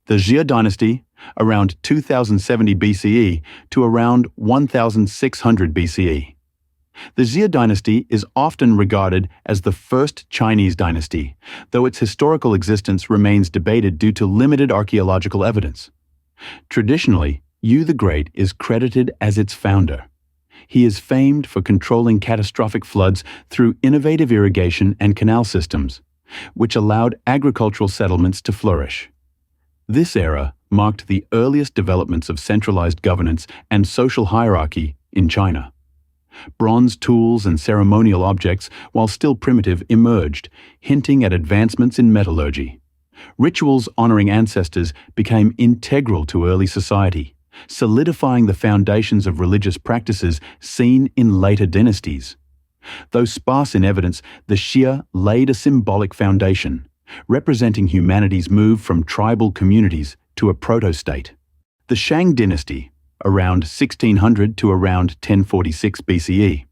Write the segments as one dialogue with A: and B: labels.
A: The Xia dynasty, around 2070 BCE to around 1600 BCE. The Xia dynasty is often regarded as the first Chinese dynasty, though its historical existence remains debated due to limited archaeological evidence. Traditionally, Yu the Great is credited as its founder. He is famed for controlling catastrophic floods through innovative irrigation and canal systems, which allowed agricultural settlements to flourish. This era marked the earliest developments of centralized governance and social hierarchy in China. Bronze tools and ceremonial objects, while still primitive, emerged, hinting at advancements in metallurgy. Rituals honoring ancestors became integral to early society, solidifying the foundations of religious practices seen in later dynasties. Though sparse in evidence, the Xia laid a symbolic foundation, representing humanity's move from tribal communities to a proto-state. The Shang dynasty, around 1600 to around 1046 BCE.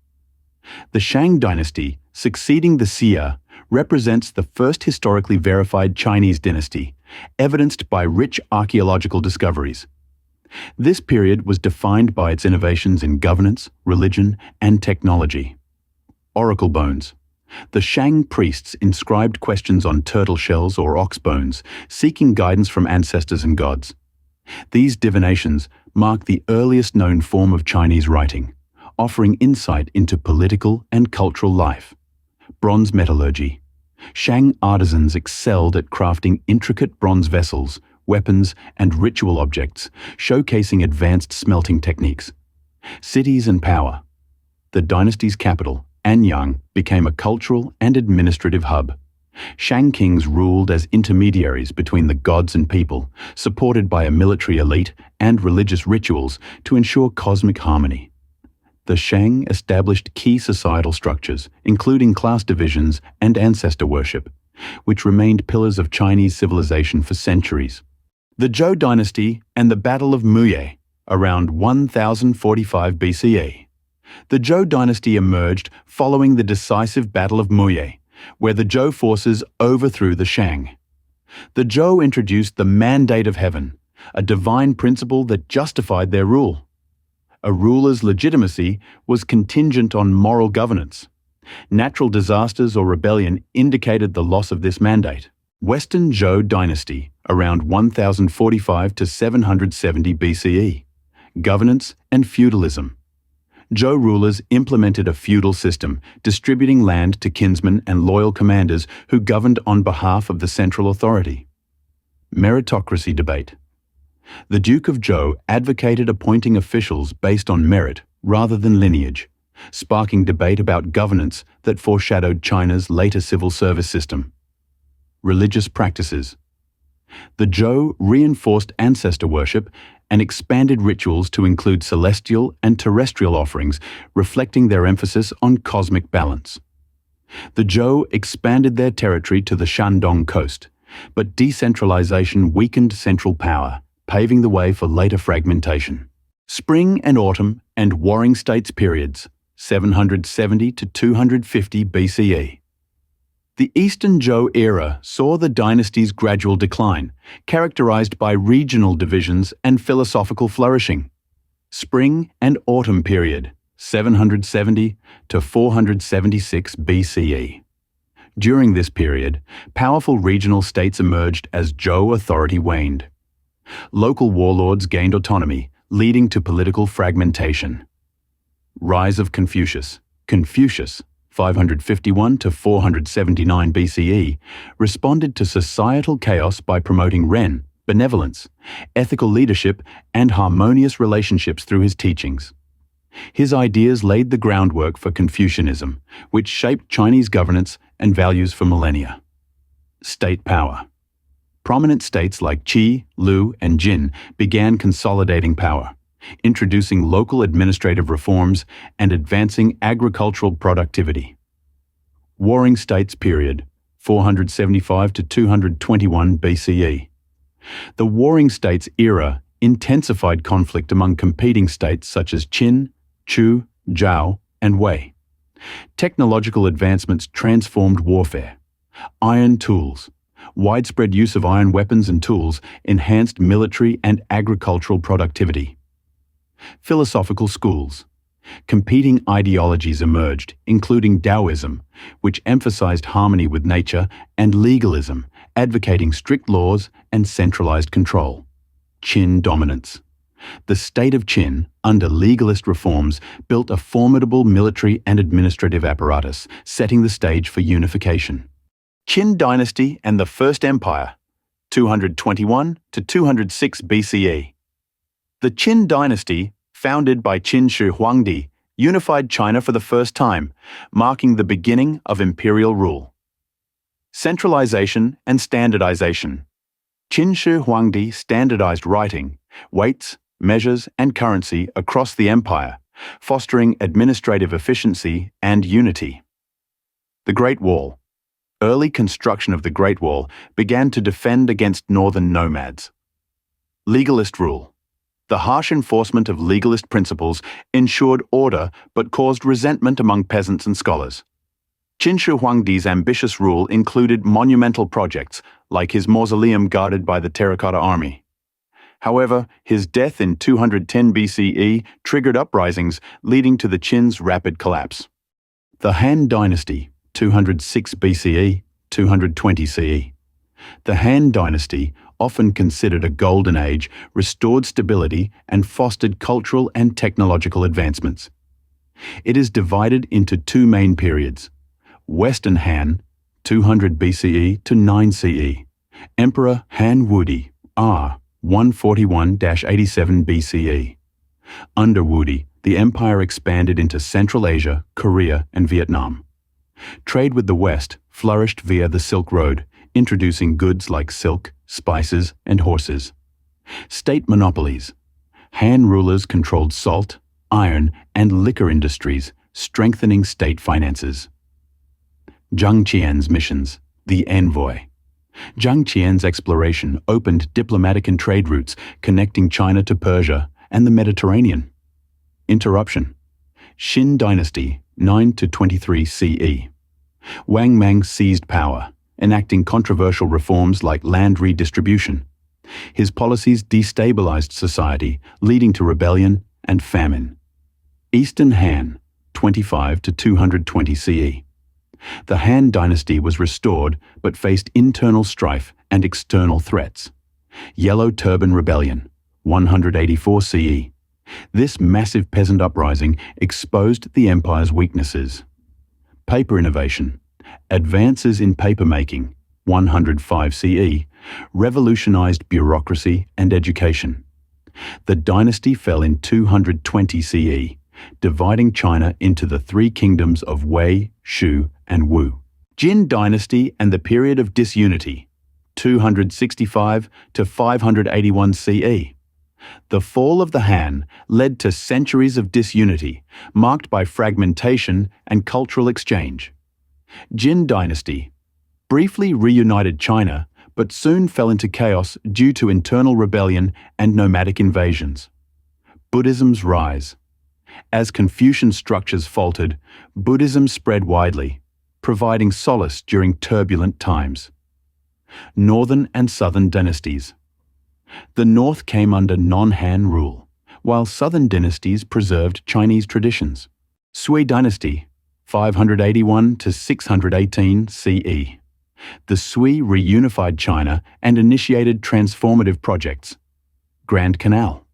A: The Shang dynasty, succeeding the Xia, represents the first historically verified Chinese dynasty, evidenced by rich archaeological discoveries. This period was defined by its innovations in governance, religion, and technology. Oracle bones. The Shang priests inscribed questions on turtle shells or ox bones, seeking guidance from ancestors and gods. These divinations mark the earliest known form of Chinese writing, offering insight into political and cultural life. Bronze metallurgy. Shang artisans excelled at crafting intricate bronze vessels, weapons, and ritual objects, showcasing advanced smelting techniques. Cities and power. The dynasty's capital, Anyang, became a cultural and administrative hub. Shang kings ruled as intermediaries between the gods and people, supported by a military elite and religious rituals to ensure cosmic harmony. The Shang established key societal structures, including class divisions and ancestor worship, which remained pillars of Chinese civilization for centuries. The Zhou dynasty and the Battle of Muye, around 1045 BCE. The Zhou dynasty emerged following the decisive Battle of Muye, where the Zhou forces overthrew the Shang. The Zhou introduced the mandate of heaven, a divine principle that justified their rule. A ruler's legitimacy was contingent on moral governance. Natural disasters or rebellion indicated the loss of this mandate. Western Zhou dynasty, around 1045 to 770 BCE. Governance and feudalism. Zhou rulers implemented a feudal system, distributing land to kinsmen and loyal commanders who governed on behalf of the central authority. Meritocracy debate. The Duke of Zhou advocated appointing officials based on merit rather than lineage, sparking debate about governance that foreshadowed China's later civil service system. Religious practices. The Zhou reinforced ancestor worship and expanded rituals to include celestial and terrestrial offerings, reflecting their emphasis on cosmic balance. The Zhou expanded their territory to the Shandong coast, but decentralization weakened central power, paving the way for later fragmentation. Spring and autumn and warring states periods, 770 to 250 BCE. The Eastern Zhou era saw the dynasty's gradual decline, characterized by regional divisions and philosophical flourishing. Spring and autumn period, 770 to 476 BCE. During this period, powerful regional states emerged as Zhou authority waned. Local warlords gained autonomy, leading to political fragmentation. Rise of Confucius. Confucius, 551 to 479 BCE, responded to societal chaos by promoting Ren, benevolence, ethical leadership, and harmonious relationships through his teachings. His ideas laid the groundwork for Confucianism, which shaped Chinese governance and values for millennia. State power. Prominent states like Qi, Lu, and Jin began consolidating power, introducing local administrative reforms and advancing agricultural productivity. Warring States period, 475 to 221 BCE. The Warring States era intensified conflict among competing states such as Qin, Chu, Zhao, and Wei. Technological advancements transformed warfare. Iron tools, Widespread use of iron weapons and tools enhanced military and agricultural productivity. Philosophical schools. Competing ideologies emerged, including Taoism, which emphasized harmony with nature, and legalism, advocating strict laws and centralized control. Qin dominance. The state of Qin, under legalist reforms, built a formidable military and administrative apparatus, setting the stage for unification. Qin dynasty and the First Empire, 221 to 206 BCE. The Qin dynasty, founded by Qin Shi Huangdi, unified China for the first time, marking the beginning of imperial rule. Centralization and standardization. Qin Shi Huangdi standardized writing, weights, measures, and currency across the empire, fostering administrative efficiency and unity. The Great Wall. Early construction of the Great Wall began to defend against northern nomads. Legalist rule. The harsh enforcement of legalist principles ensured order but caused resentment among peasants and scholars. Qin Shi Huangdi's ambitious rule included monumental projects, like his mausoleum guarded by the Terracotta Army. However, his death in 210 BCE triggered uprisings, leading to the Qin's rapid collapse. The Han Dynasty, 206 BCE, 220 CE. The Han Dynasty, often considered a golden age, restored stability and fostered cultural and technological advancements. It is divided into two main periods. Western Han, 200 BCE to 9 CE. Emperor Han Wudi, R. 141-87 BCE. Under Wudi, the empire expanded into Central Asia, Korea, and Vietnam. Trade with the West flourished via the Silk Road, introducing goods like silk, spices, and horses. State monopolies. Han rulers controlled salt, iron, and liquor industries, strengthening state finances. Zhang Qian's missions, the envoy. Zhang Qian's exploration opened diplomatic and trade routes connecting China to Persia and the Mediterranean. Interruption. Xin Dynasty, 9 to 23 CE. Wang Mang seized power, enacting controversial reforms like land redistribution. His policies destabilized society, leading to rebellion and famine. Eastern Han, 25 to 220 CE. The Han Dynasty was restored but faced internal strife and external threats. Yellow Turban Rebellion, 184 CE. This massive peasant uprising exposed the empire's weaknesses. Paper innovation. Advances in papermaking, 105 CE, revolutionized bureaucracy and education. The dynasty fell in 220 CE, dividing China into the three kingdoms of Wei, Shu, and Wu. Jin Dynasty and the period of disunity, 265 to 581 CE. The fall of the Han led to centuries of disunity, marked by fragmentation and cultural exchange. Jin Dynasty briefly reunited China, but soon fell into chaos due to internal rebellion and nomadic invasions. Buddhism's rise. As Confucian structures faltered, Buddhism spread widely, providing solace during turbulent times. Northern and Southern dynasties. The North came under non-Han rule, while Southern dynasties preserved Chinese traditions. Sui Dynasty, 581 to 618 CE. The Sui reunified China and initiated transformative projects. Grand Canal.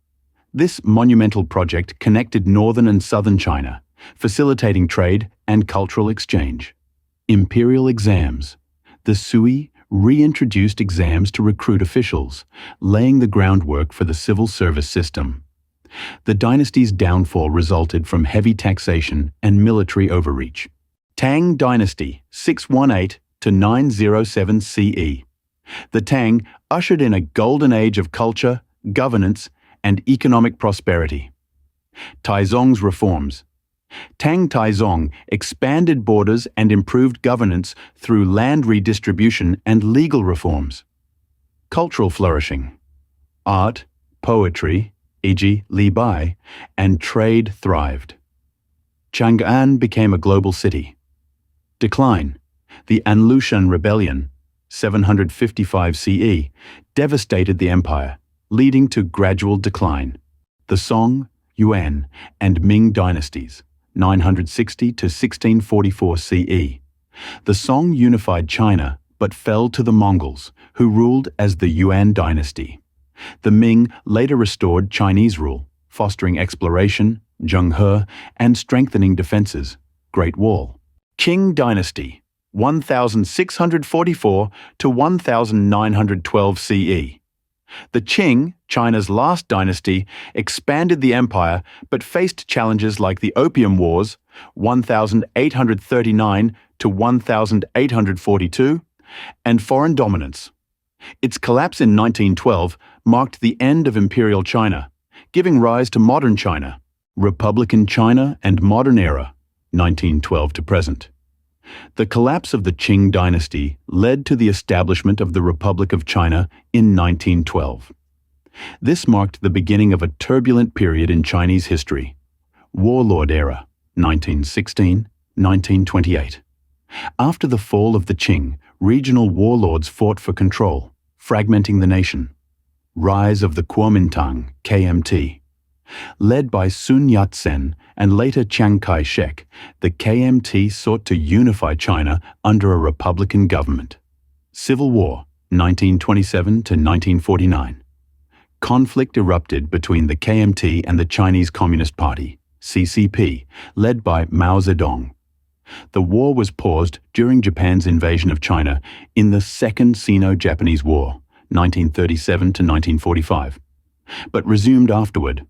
A: This monumental project connected northern and southern China, facilitating trade and cultural exchange. Imperial exams. The Sui reintroduced exams to recruit officials, laying the groundwork for the civil service system. The dynasty's downfall resulted from heavy taxation and military overreach. Tang Dynasty, 618 to 907 CE. The Tang ushered in a golden age of culture, governance, and economic prosperity. Taizong's reforms. Tang Taizong expanded borders and improved governance through land redistribution and legal reforms. Cultural flourishing. Art, poetry, e.g. Li Bai, and trade thrived. Chang'an became a global city. Decline. The Anlushan Rebellion, 755 CE, devastated the empire, leading to gradual decline. The Song, Yuan, and Ming dynasties, 960 to 1644 CE. The Song unified China but fell to the Mongols, who ruled as the Yuan dynasty. The Ming later restored Chinese rule, fostering exploration, Zheng He, and strengthening defenses, Great Wall. Qing dynasty, 1644 to 1912 CE. The Qing, China's last dynasty, expanded the empire but faced challenges like the Opium Wars, 1839 to 1842, and foreign dominance. Its collapse in 1912 marked the end of imperial China, giving rise to modern China, Republican China and Modern Era, 1912 to present. The collapse of the Qing dynasty led to the establishment of the Republic of China in 1912. This marked the beginning of a turbulent period in Chinese history, Warlord Era, 1916-1928. After the fall of the Qing, regional warlords fought for control, fragmenting the nation. Rise of the Kuomintang, KMT. Led by Sun Yat-sen and later Chiang Kai-shek, the KMT sought to unify China under a republican government. Civil War, 1927 to 1949. Conflict erupted between the KMT and the Chinese Communist Party, CCP, led by Mao Zedong. The war was paused during Japan's invasion of China in the Second Sino-Japanese War, 1937 to 1945, but resumed afterward,